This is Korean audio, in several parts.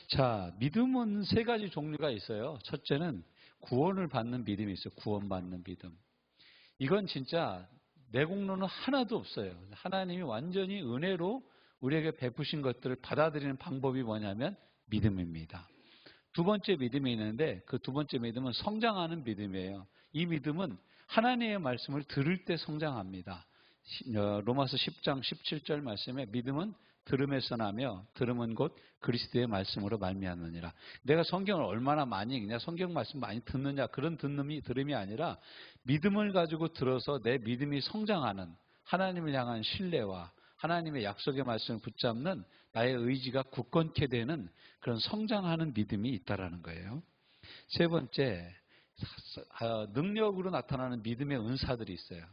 자, 믿음은 세 가지 종류가 있어요. 첫째는 구원을 받는 믿음이 있어요. 구원받는 믿음. 이건 진짜 내공로는 하나도 없어요. 하나님이 완전히 은혜로 우리에게 베푸신 것들을 받아들이는 방법이 뭐냐면 믿음입니다. 두 번째 믿음이 있는데 그 두 번째 믿음은 성장하는 믿음이에요. 이 믿음은 하나님의 말씀을 들을 때 성장합니다. 로마서 10장 17절 말씀에 믿음은 들음에서 나며 들음은 곧 그리스도의 말씀으로 말미암느니라. 내가 성경을 얼마나 많이 읽냐, 성경 말씀 많이 듣느냐, 그런 들음이 아니라 믿음을 가지고 들어서 내 믿음이 성장하는, 하나님을 향한 신뢰와 하나님의 약속의 말씀을 붙잡는 나의 의지가 굳건케 되는 그런 성장하는 믿음이 있다라는 거예요. 세 번째, 능력으로 나타나는 믿음의 은사들이 있어요.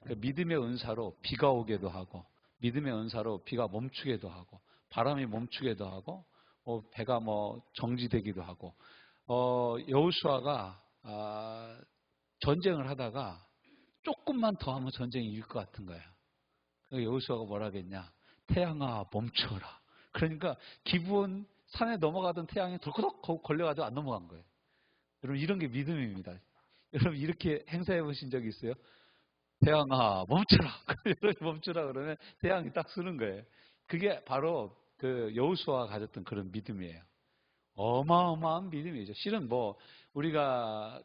그 믿음의 은사로 비가 오게도 하고, 믿음의 은사로 비가 멈추게도 하고, 바람이 멈추게도 하고, 배가 정지되기도 하고, 여호수아가 전쟁을 하다가 조금만 더 하면 전쟁이 이길 것 같은 거예요. 여호수아가 뭐라 하겠냐? 태양아 멈춰라. 그러니까 기브온 산에 넘어가던 태양이 덜커덕 걸려가지고 안 넘어간 거예요. 여러분 이런 게 믿음입니다. 여러분 이렇게 행사해 보신 적이 있어요? 태양아 멈춰라. 멈추라 그러면 태양이 딱 쓰는 거예요. 그게 바로 그 여호수아가 가졌던 그런 믿음이에요. 어마어마한 믿음이죠. 실은 우리가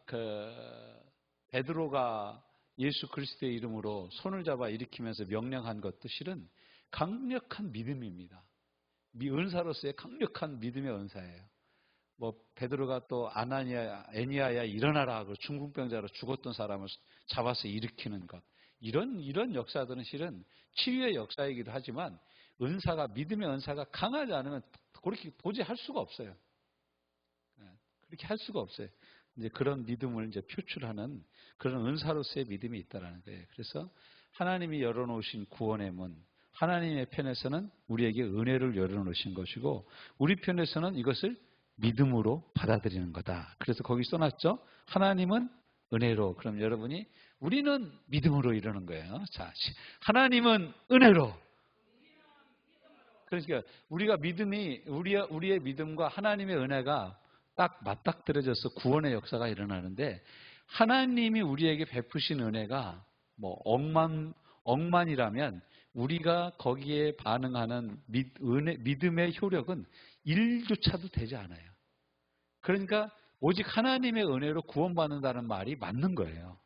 베드로가 예수 그리스도의 이름으로 손을 잡아 일으키면서 명령한 것도 실은 강력한 믿음입니다. 은사로서의 강력한 믿음의 은사예요. 베드로가 또 애니아야 일어나라 그 중풍병자로 죽었던 사람을 잡아서 일으키는 것, 이런 역사들은 실은 치유의 역사이기도 하지만 믿음의 은사가 강하지 않으면 그렇게 도저히 할 수가 없어요. 그렇게 할 수가 없어요. 이제 그런 믿음을 이제 표출하는 그런 은사로서의 믿음이 있다라는 거예요. 그래서 하나님이 열어놓으신 구원의 문, 하나님의 편에서는 우리에게 은혜를 열어놓으신 것이고 우리 편에서는 이것을 믿음으로 받아들이는 거다. 그래서 거기 써놨죠. 하나님은 은혜로. 그럼 여러분이 우리는 믿음으로 이러는 거예요. 자, 하나님은 은혜로. 그러니까 우리가 우리의 믿음과 하나님의 은혜가 딱 맞닥뜨려져서 구원의 역사가 일어나는데 하나님이 우리에게 베푸신 은혜가 억만이라면 우리가 거기에 반응하는 믿음의 효력은 1조차도 되지 않아요. 그러니까 오직 하나님의 은혜로 구원받는다는 말이 맞는 거예요.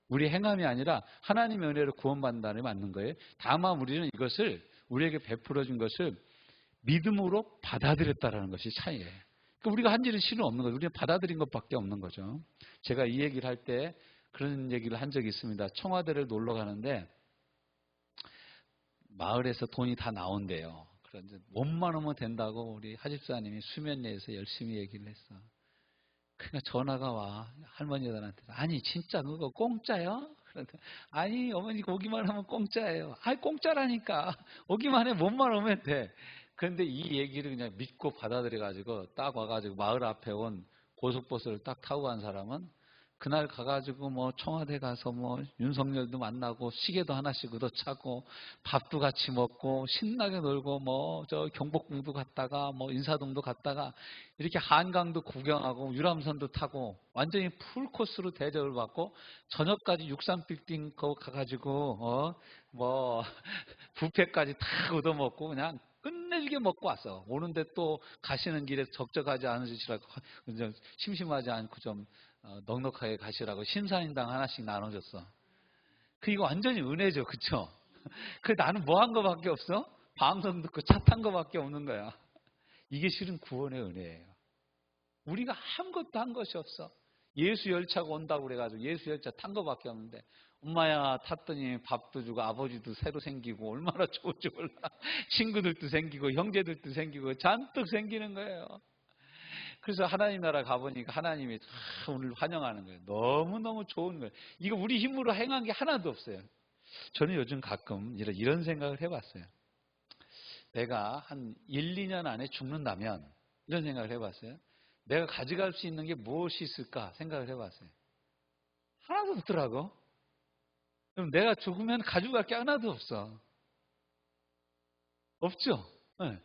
우리 행함이 아니라 하나님의 은혜로 구원받는다는 말이 맞는 거예요. 다만 우리는 이것을 우리에게 베풀어준 것을 믿음으로 받아들였다는 것이 차이예요. 그러니까 우리가 한 일은 실은 없는 거죠. 우리는 받아들인 것밖에 없는 거죠. 제가 이 얘기를 할 때 그런 얘기를 한 적이 있습니다. 청와대를 놀러 가는데 마을에서 돈이 다 나온대요. 그런데 몸만 오면 된다고 우리 하집사님이 수면례에서 열심히 얘기를 했어. 그러니까 전화가 와. 할머니들한테. 아니 진짜 그거 공짜요? 그런데 아니 어머니 오기만 하면 공짜예요. 아니 공짜라니까. 오기만 해 몸만 오면 돼. 그런데 이 얘기를 그냥 믿고 받아들여가지고 딱 와가지고 마을 앞에 온 고속버스를 딱 타고 간 사람은 그날 가가지고 청와대 가서 윤석열도 만나고 시계도 하나씩 얻어차고 밥도 같이 먹고 신나게 놀고 저 경복궁도 갔다가 인사동도 갔다가 이렇게 한강도 구경하고 유람선도 타고 완전히 풀코스로 대접을 받고 저녁까지 63빌딩 거 가가지고 뷔페까지 다 얻어먹고 그냥 끝내주게 먹고 왔어. 오는데 또 가시는 길에 적적하지 않으시라고 심심하지 않고 좀 넉넉하게 가시라고 신사임당 하나씩 나눠줬어. 이거 완전히 은혜죠. 그쵸? 나는 뭐 한 거밖에 없어? 방송 듣고 차 탄 거밖에 없는 거야. 이게 실은 구원의 은혜예요. 우리가 아무것도 한 것이 없어. 예수 열차가 온다고 그래가지고 예수 열차 탄 거밖에 없는데 엄마야 탔더니 밥도 주고 아버지도 새로 생기고 얼마나 좋을지 몰라. 친구들도 생기고 형제들도 생기고 잔뜩 생기는 거예요. 그래서 하나님 나라 가보니까 하나님이 오늘 환영하는 거예요. 너무너무 좋은 거예요. 이거 우리 힘으로 행한 게 하나도 없어요. 저는 요즘 가끔 이런 생각을 해봤어요. 내가 한 1, 2년 안에 죽는다면 이런 생각을 해봤어요. 내가 가져갈 수 있는 게 무엇이 있을까 생각을 해봤어요. 하나도 없더라고. 그럼 내가 죽으면 가져갈 게 하나도 없어. 없죠? 네.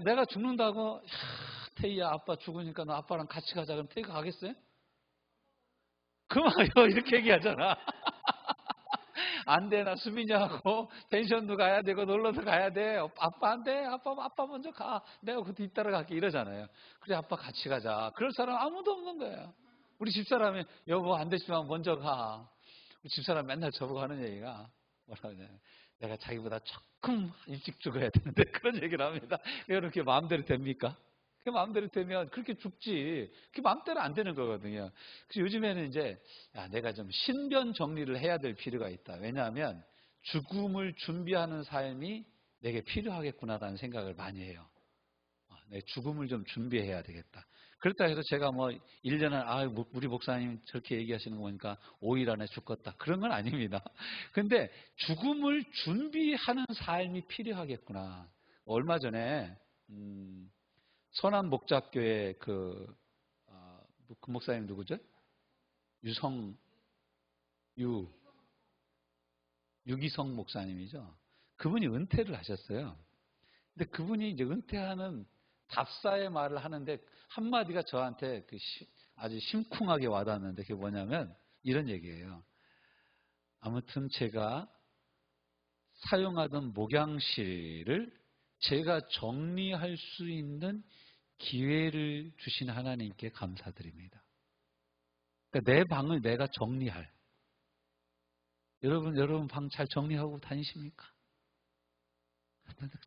내가 죽는다고, 야, 태희야, 아빠 죽으니까 너 아빠랑 같이 가자. 그럼 태희가 가겠어요? 그만요. 이렇게 얘기하잖아. 안 돼. 나 수민이하고 펜션도 가야 되고 놀러도 가야 돼. 아빠 안 돼. 아빠 먼저 가. 내가 그 뒤따라 갈게. 이러잖아요. 그래, 아빠 같이 가자. 그럴 사람 아무도 없는 거예요. 우리 집사람이 여보 안 되지만 먼저 가. 우리 집사람 맨날 저보고 하는 얘기가 뭐라 그러냐. 내가 자기보다 조금 일찍 죽어야 되는데 그런 얘기를 합니다. 이렇게 마음대로 됩니까? 그 마음대로 되면 그렇게 죽지. 그게 마음대로 안 되는 거거든요. 그래서 요즘에는 이제 내가 좀 신변 정리를 해야 될 필요가 있다. 왜냐하면 죽음을 준비하는 삶이 내게 필요하겠구나라는 생각을 많이 해요. 내 죽음을 좀 준비해야 되겠다. 그렇다 해서 제가 뭐 1년을 우리 목사님 저렇게 얘기하시는 거 보니까 5일 안에 죽겠다. 그런 건 아닙니다. 근데 죽음을 준비하는 삶이 필요하겠구나. 얼마 전에 선한 목자교회 그 목사님 누구죠? 유기성 목사님이죠. 그분이 은퇴를 하셨어요. 근데 그분이 이제 은퇴하는 답사의 말을 하는데 한마디가 저한테 아주 심쿵하게 와닿았는데 그게 뭐냐면 이런 얘기예요. 아무튼 제가 사용하던 목양실을 제가 정리할 수 있는 기회를 주신 하나님께 감사드립니다. 그러니까 내 방을 내가 정리할. 여러분 방 잘 정리하고 다니십니까?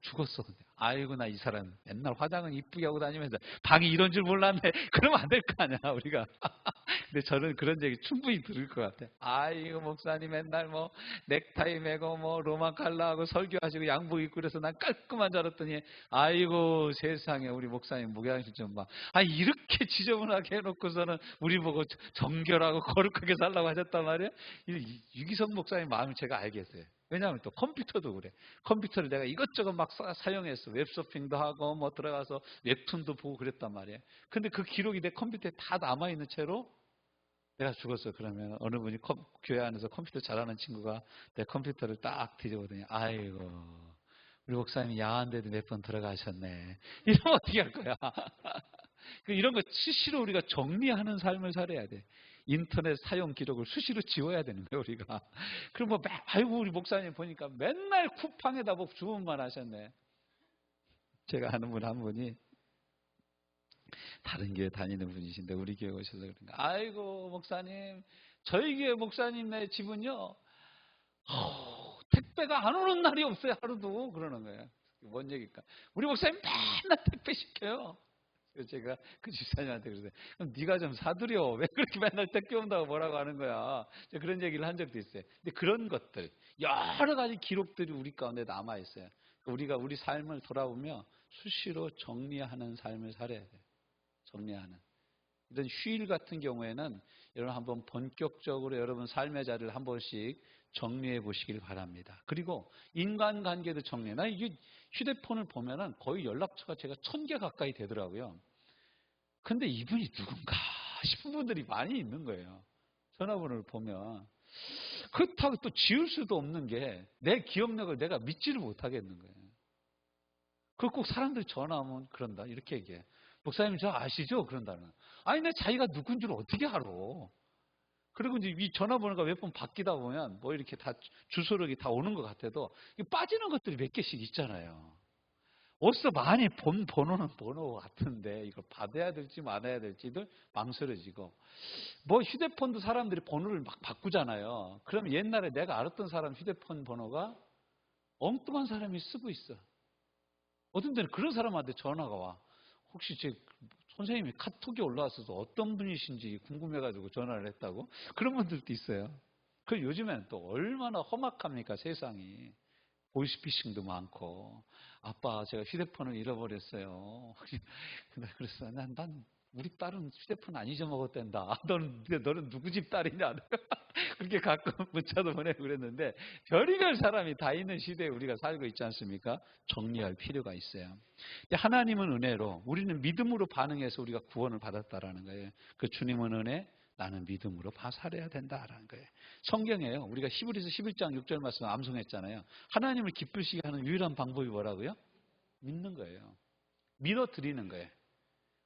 죽었어. 근데. 아이고 나 이 사람 맨날 화장은 이쁘게 하고 다니면서 방이 이런 줄 몰랐네. 그러면 안 될 거 아니야 우리가. 근데 저는 그런 얘기 충분히 들을 것 같아. 아이고 목사님 맨날 뭐 넥타이 매고 뭐 로마 칼라하고 설교하시고 양복 입고 그래서 난 깔끔한 줄 알았더니 아이고 세상에 우리 목사님 목양실 좀 봐. 이렇게 지저분하게 해놓고서는 우리 보고 정결하고 거룩하게 살라고 하셨단 말이에요. 유기성 목사님 마음을 제가 알겠어요. 왜냐하면 또 컴퓨터도 그래. 컴퓨터를 내가 이것저것 막 사용했어. 웹서핑도 하고 뭐 들어가서 웹툰도 보고 그랬단 말이에요. 근데 그 기록이 내 컴퓨터에 다 남아있는 채로 내가 죽었어. 그러면 어느 분이 교회 안에서 컴퓨터 잘하는 친구가 내 컴퓨터를 딱 뒤져보더니 아이고 우리 목사님이 야한 데도 몇 번 들어가셨네. 이러면 어떻게 할 거야. 이런 거 수시로 우리가 정리하는 삶을 살아야 돼. 인터넷 사용 기록을 수시로 지워야 되는 거예요, 우리가. 그럼 뭐, 아이고, 우리 목사님 보니까 맨날 쿠팡에다 뭐 주문만 하셨네. 제가 아는 분 한 분이 다른 교회 다니는 분이신데 우리 교회 오셔서 그런가. 아이고, 목사님, 저희 교회 목사님네 집은요, 택배가 안 오는 날이 없어요, 하루도. 그러는 거예요. 뭔 얘기일까? 우리 목사님 맨날 택배 시켜요. 그래서 제가 그 집사님한테 그러세요. 그럼 네가 좀 사드려. 왜 그렇게 맨날 택배 온다고 뭐라고 하는 거야. 그런 얘기를 한 적도 있어요. 근데 그런 것들, 여러 가지 기록들이 우리 가운데 남아있어요. 우리가 우리 삶을 돌아보며 수시로 정리하는 삶을 살아야 돼요. 정리하는. 이런 휴일 같은 경우에는 여러분 한번 본격적으로 여러분 삶의 자리를 한 번씩 정리해 보시길 바랍니다. 그리고 인간관계도 정리해. 나 이게 휴대폰을 보면은 거의 연락처가 제가 1000개 가까이 되더라고요. 근데 이분이 누군가 싶은 분들이 많이 있는 거예요. 전화번호를 보면. 그렇다고 또 지울 수도 없는 게 내 기억력을 내가 믿지를 못하겠는 거예요. 그 꼭 사람들이 전화하면 그런다. 이렇게 얘기해. 목사님 저 아시죠? 그런다는. 아니 내 자기가 누군 줄 어떻게 알아? 그리고 이제 이 전화번호가 몇 번 바뀌다 보면 뭐 이렇게 다 주소록이 다 오는 것 같아도 빠지는 것들이 몇 개씩 있잖아요. 어디서 많이 본 번호는 번호 같은데 이걸 받아야 될지 말아야 될지도 망설여지고 뭐 휴대폰도 사람들이 번호를 막 바꾸잖아요. 그러면 옛날에 내가 알았던 사람 휴대폰 번호가 엉뚱한 사람이 쓰고 있어. 어떤 데는 그런 사람한테 전화가 와. 혹시 제 선생님이 카톡이 올라왔어서 어떤 분이신지 궁금해가지고 전화를 했다고? 그런 분들도 있어요. 그 요즘에는 또 얼마나 험악합니까, 세상이. 보이스피싱도 많고. 아빠, 제가 휴대폰을 잃어버렸어요. 그래서 난 우리 딸은 휴대폰 안 잊어먹었댄다. 너는 누구 집 딸이냐? 그렇게 가끔 문자도 보내고 그랬는데 별의별 사람이 다 있는 시대에 우리가 살고 있지 않습니까? 정리할 필요가 있어요. 근데 하나님은 은혜로 우리는 믿음으로 반응해서 우리가 구원을 받았다라는 거예요. 그 주님은 은혜, 나는 믿음으로 살아야 된다라는 거예요. 성경에요. 우리가 히브리서 11장 6절 말씀 암송했잖아요. 하나님을 기쁘시게 하는 유일한 방법이 뭐라고요? 믿는 거예요. 믿어드리는 거예요.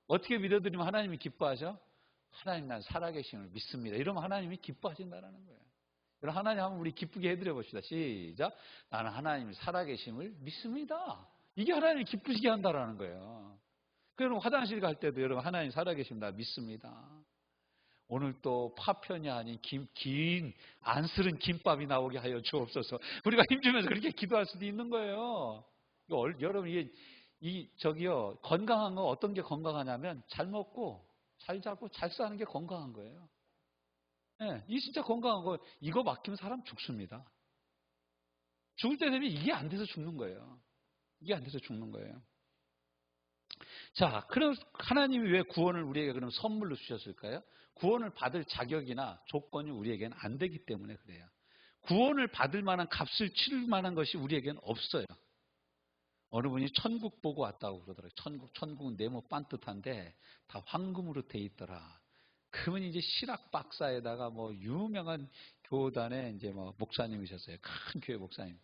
어떻게 믿어드리면 하나님이 기뻐하죠? 하나님 난 살아계심을 믿습니다. 이러면 하나님이 기뻐하신다는 거예요. 그럼 하나님 한번 우리 기쁘게 해드려 봅시다. 시작. 나는 하나님이 살아계심을 믿습니다. 이게 하나님이 기쁘시게 한다는 거예요. 그럼 화장실 갈 때도 여러분 하나님 살아계심 나 믿습니다. 오늘 또 파편이 아닌 긴 안쓰른 김밥이 나오게 하여 주옵소서. 우리가 힘주면서 그렇게 기도할 수도 있는 거예요. 여러분 저기요 건강한 거 어떤 게 건강하냐면 잘 먹고 잘 자고 잘 사는 게 건강한 거예요. 네, 이 진짜 건강한 거 이거 맡기면 사람 죽습니다. 죽을 때 되면 이게 안 돼서 죽는 거예요. 이게 안 돼서 죽는 거예요. 자, 그럼 하나님이 왜 구원을 우리에게 그럼 선물로 주셨을까요? 구원을 받을 자격이나 조건이 우리에게는 안 되기 때문에 그래요. 구원을 받을 만한 값을 치를 만한 것이 우리에게는 없어요. 어느 분이 천국 보고 왔다고 그러더라고요. 천국은 네모 반듯한데 다 황금으로 돼 있더라. 그분이 이제 신학 박사에다가 뭐 유명한 교단의 이제 뭐 목사님이셨어요. 큰 교회 목사님.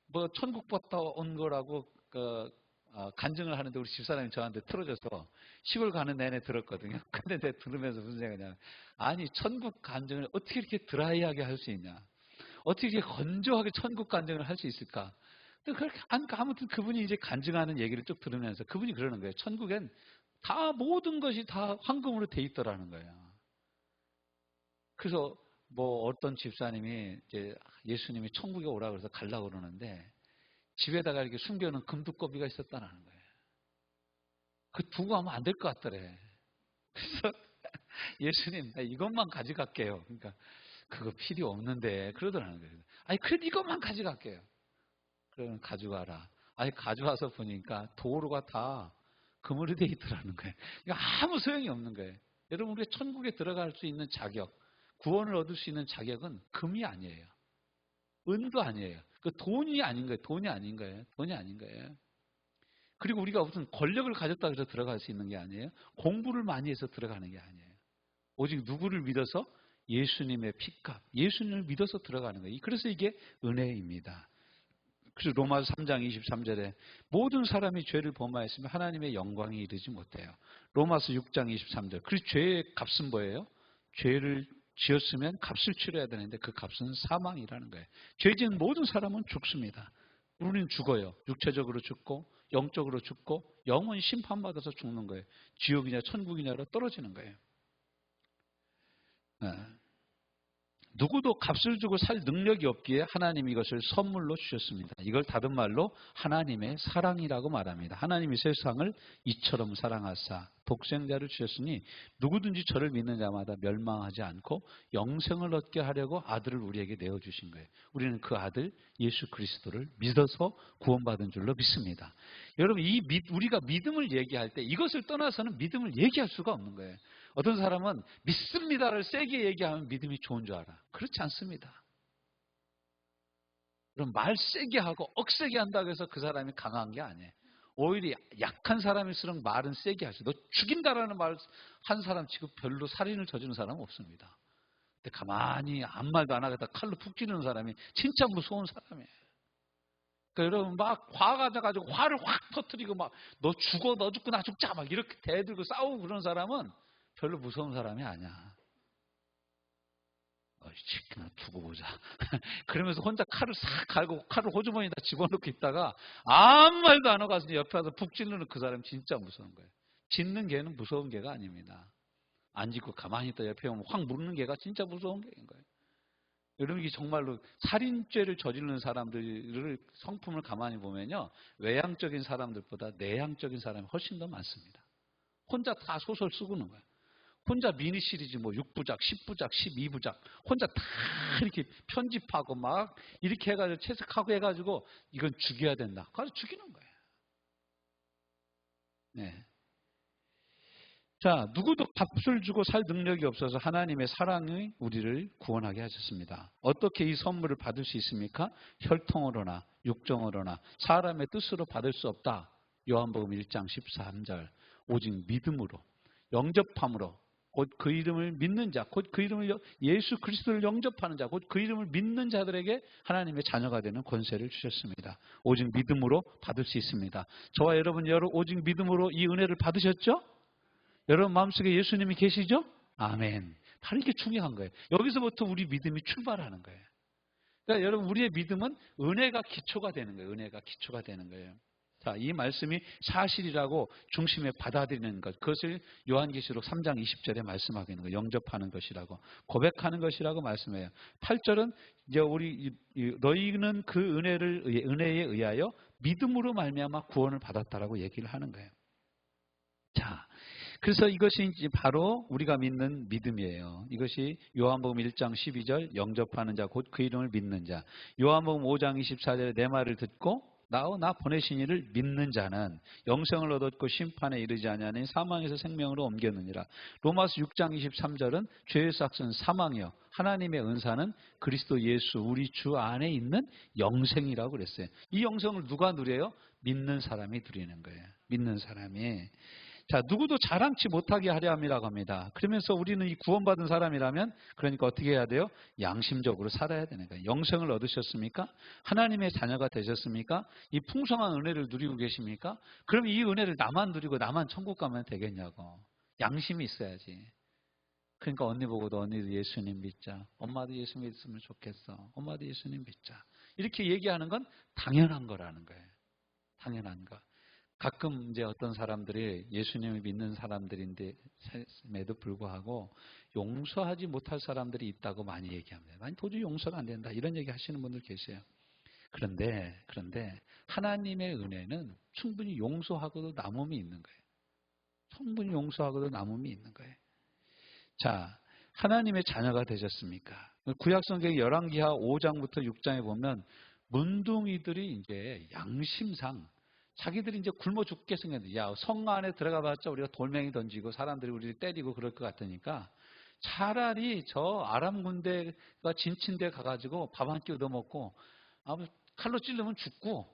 뭐 천국 봤다 온 거라고 간증을 하는데 우리 집사람이 저한테 틀어줘서 시골 가는 내내 들었거든요. 근데 내가 들으면서 무슨 생각이냐. 아니 천국 간증을 어떻게 이렇게 드라이하게 할 수 있냐. 어떻게 이렇게 건조하게 천국 간증을 할 수 있을까. 그렇게 아무튼 그분이 이제 간증하는 얘기를 쭉 들으면서 그분이 그러는 거예요. 천국엔 다 모든 것이 다 황금으로 돼 있더라는 거예요. 그래서 뭐 어떤 집사님이 이제 예수님이 천국에 오라 그래서 가려고 그러는데 집에다가 이렇게 숨겨놓은 금두꺼비가 있었다는 거예요. 그 두고 가면 안 될 것 같더래. 그래서 예수님 나 이것만 가져갈게요. 그러니까 그거 필요 없는데 그러더라는 거예요. 아니 그래도 이것만 가져갈게요. 그러면 가져가라. 아니 가져와서 보니까 도로가 다 금으로 돼 있더라는 거예요. 그러니까 아무 소용이 없는 거예요. 여러분 우리가 천국에 들어갈 수 있는 자격, 구원을 얻을 수 있는 자격은 금이 아니에요. 은도 아니에요. 그 돈이 아닌 거예요. 돈이 아닌 거예요. 돈이 아닌 거예요. 그리고 우리가 무슨 권력을 가졌다고 해서 들어갈 수 있는 게 아니에요. 공부를 많이 해서 들어가는 게 아니에요. 오직 누구를 믿어서? 예수님의 피값, 예수님을 믿어서 들어가는 거예요. 그래서 이게 은혜입니다. 그래서 로마서 3장 23절에 모든 사람이 죄를 범하였으면 하나님의 영광에 이르지 못해요. 로마서 6장 23절. 그리고 죄의 값은 뭐예요? 죄를 지었으면 값을 치러야 되는데 그 값은 사망이라는 거예요. 죄 지은 모든 사람은 죽습니다. 우리는 죽어요. 육체적으로 죽고 영적으로 죽고 영원 심판받아서 죽는 거예요. 지옥이냐 천국이냐로 떨어지는 거예요. 네. 누구도 값을 주고 살 능력이 없기에 하나님이 이것을 선물로 주셨습니다. 이걸 다른 말로 하나님의 사랑이라고 말합니다. 하나님이 세상을 이처럼 사랑하사 독생자를 주셨으니 누구든지 저를 믿는 자마다 멸망하지 않고 영생을 얻게 하려고 아들을 우리에게 내어주신 거예요. 우리는 그 아들 예수 그리스도를 믿어서 구원받은 줄로 믿습니다. 여러분 우리가 믿음을 얘기할 때 이것을 떠나서는 믿음을 얘기할 수가 없는 거예요. 어떤 사람은 믿습니다를 세게 얘기하면 믿음이 좋은 줄 알아. 그렇지 않습니다. 그럼 말 세게 하고 억세게 한다고 해서 그 사람이 강한 게 아니에요. 오히려 약한 사람일수록 말은 세게 하죠. 너 죽인다라는 말 한 사람 지금 별로 살인을 저지른 사람은 없습니다. 근데 가만히 아무 말도 안 하겠다 칼로 푹 찌르는 사람이 진짜 무서운 사람이에요. 그러니까 여러분 막 화가 나가지고 화를 확 터뜨리고 막 너 죽어 너 죽고 나 죽자 막 이렇게 대들고 싸우고 그런 사람은 별로 무서운 사람이 아니야. 그냥 두고 보자. 그러면서 혼자 칼을 싹 갈고 칼을 호주머니에다 집어넣고 있다가 아무 말도 안 하고 가서 옆에 와서 푹 찔르는 그 사람이 진짜 무서운 거예요. 짖는 개는 무서운 개가 아닙니다. 안 짖고 가만히 있다 옆에 오면 확 물는 개가 진짜 무서운 개인 거예요. 여러분 이게 정말로 살인죄를 저지르는 사람들을 성품을 가만히 보면요. 외향적인 사람들보다 내향적인 사람이 훨씬 더 많습니다. 혼자 다 소설 쓰고 있는 거예요. 혼자 미니 시리즈 뭐 6부작, 10부작, 12부작 혼자 다 이렇게 편집하고 막 이렇게 해가지고 채색하고 해가지고 이건 죽여야 된다. 그래서 죽이는 거예요. 네. 자, 누구도 값을 주고 살 능력이 없어서 하나님의 사랑이 우리를 구원하게 하셨습니다. 어떻게 이 선물을 받을 수 있습니까? 혈통으로나 육정으로나 사람의 뜻으로 받을 수 없다. 요한복음 1장 13절. 오직 믿음으로 영접함으로 곧 그 이름을 믿는 자, 곧 그 이름을 예수 그리스도를 영접하는 자, 곧 그 이름을 믿는 자들에게 하나님의 자녀가 되는 권세를 주셨습니다. 오직 믿음으로 받을 수 있습니다. 저와 여러분 오직 믿음으로 이 은혜를 받으셨죠? 여러분 마음속에 예수님이 계시죠? 아멘. 바로 이게 중요한 거예요. 여기서부터 우리 믿음이 출발하는 거예요. 그러니까 여러분 우리의 믿음은 은혜가 기초가 되는 거예요. 은혜가 기초가 되는 거예요. 자, 이 말씀이 사실이라고 중심에 받아들이는 것. 그것을 요한계시록 3장 20절에 말씀하고 있는 거예요. 영접하는 것이라고. 고백하는 것이라고 말씀해요. 8절은 이제 너희는 그 은혜에 의하여 믿음으로 말미암아 구원을 받았다라고 얘기를 하는 거예요. 자, 그래서 이것이 이제 바로 우리가 믿는 믿음이에요. 이것이 요한복음 1장 12절 영접하는 자 곧 그 이름을 믿는 자. 요한복음 5장 24절에 내 말을 듣고 나 보내신 이를 믿는 자는 영생을 얻었고 심판에 이르지 아니하니 사망에서 생명으로 옮겼느니라. 로마서 6장 23절은 죄의 삭은 사망이요 하나님의 은사는 그리스도 예수 우리 주 안에 있는 영생이라고 그랬어요. 이 영생을 누가 누려요? 믿는 사람이 누리는 거예요. 믿는 사람이. 자, 누구도 자랑치 못하게 하려 함이라고 합니다. 그러면서 우리는 이 구원받은 사람이라면 그러니까 어떻게 해야 돼요? 양심적으로 살아야 되는 거예요. 영생을 얻으셨습니까? 하나님의 자녀가 되셨습니까? 이 풍성한 은혜를 누리고 계십니까? 그럼 이 은혜를 나만 누리고 나만 천국 가면 되겠냐고. 양심이 있어야지. 그러니까 언니 보고도 언니도 예수님 믿자. 엄마도 예수 믿으면 좋겠어. 엄마도 예수님 믿자. 이렇게 얘기하는 건 당연한 거라는 거예요. 당연한 거. 가끔 이제 어떤 사람들이 예수님을 믿는 사람들인데에도 불구하고 용서하지 못할 사람들이 있다고 많이 얘기합니다. 아니 도저히 용서가 안 된다 이런 얘기 하시는 분들 계세요. 그런데 하나님의 은혜는 충분히 용서하고도 남음이 있는 거예요. 충분히 용서하고도 남음이 있는 거예요. 자, 하나님의 자녀가 되셨습니까? 구약성경 열왕기하 5장부터 6장에 보면 문둥이들이 이제 양심상 자기들이 이제 굶어 죽게 생겼는데, 야, 성 안에 들어가 봤자 우리가 돌멩이 던지고 사람들이 우리를 때리고 그럴 것 같으니까 차라리 저 아람 군대가 진친데 가가지고 밥 한 끼 얻어먹고, 칼로 찔르면 죽고,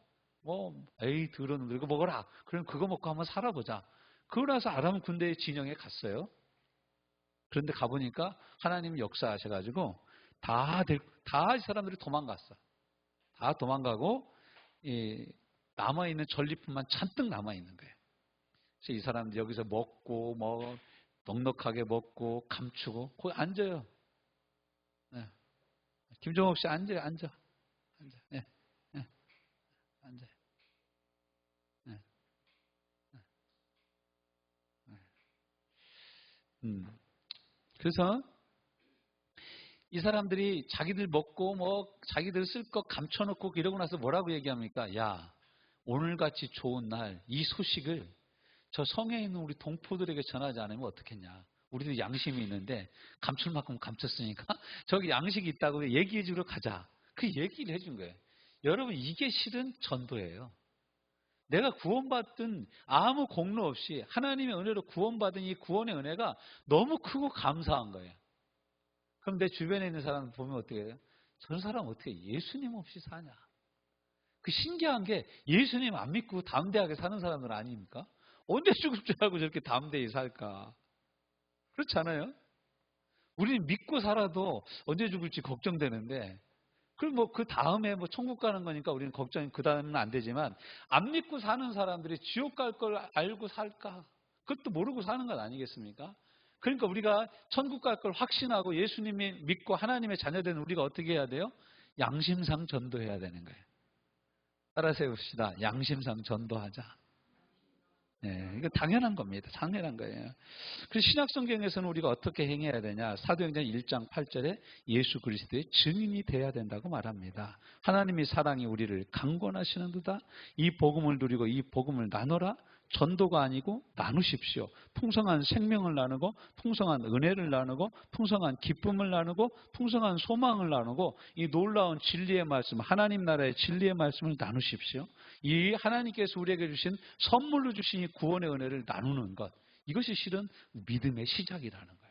에이, 더러운 놈들, 이거 먹어라. 그럼 그거 먹고 한번 살아보자. 그러고 나서 아람 군대의 진영에 갔어요. 그런데 가보니까 하나님 역사하셔가지고 다 이 사람들이 도망갔어. 다 도망가고, 남아있는 전리품만 잔뜩 남아있는 거예요. 그래서 이 사람들 여기서 먹고, 넉넉하게 먹고, 감추고, 거기 앉아요. 네. 김종옥 씨 앉아. 네. 네. 앉아요. 네. 네. 그래서 이 사람들이 자기들 먹고, 자기들 쓸 거 감춰놓고 이러고 나서 뭐라고 얘기합니까? 야, 오늘같이 좋은 날 이 소식을 저 성에 있는 우리 동포들에게 전하지 않으면 어떻겠냐. 우리도 양심이 있는데 감출 만큼 감췄으니까 저기 양식이 있다고 얘기해 주러 가자. 그 얘기를 해준 거예요. 여러분 이게 실은 전도예요. 내가 구원받은 아무 공로 없이 하나님의 은혜로 구원받은 이 구원의 은혜가 너무 크고 감사한 거예요. 그럼 내 주변에 있는 사람 보면 어떻게 해요? 저 사람 어떻게 예수님 없이 사냐. 그 신기한 게 예수님 안 믿고 담대하게 사는 사람들 아닙니까? 언제 죽을 줄 알고 저렇게 담대히 살까? 그렇지 않아요? 우리는 믿고 살아도 언제 죽을지 걱정되는데, 그럼 그 다음에 천국 가는 거니까 우리는 걱정이 그 다음은 안 되지만, 안 믿고 사는 사람들이 지옥 갈 걸 알고 살까? 그것도 모르고 사는 것 아니겠습니까? 그러니까 우리가 천국 갈 걸 확신하고 예수님이 믿고 하나님의 자녀된 우리가 어떻게 해야 돼요? 양심상 전도해야 되는 거예요. 따라 세웁시다. 양심상 전도하자. 네, 이거 당연한 겁니다. 당연한 거예요. 그래서 신약성경에서는 우리가 어떻게 행해야 되냐? 사도행전 1장 8절에 예수 그리스도의 증인이 돼야 된다고 말합니다. 하나님의 사랑이 우리를 강권하시는도다. 이 복음을 누리고 이 복음을 나눠라. 전도가 아니고 나누십시오. 풍성한 생명을 나누고 풍성한 은혜를 나누고 풍성한 기쁨을 나누고 풍성한 소망을 나누고 이 놀라운 진리의 말씀, 하나님 나라의 진리의 말씀을 나누십시오. 이 하나님께서 우리에게 주신 선물로 주신 이 구원의 은혜를 나누는 것, 이것이 실은 믿음의 시작이라는 거예요.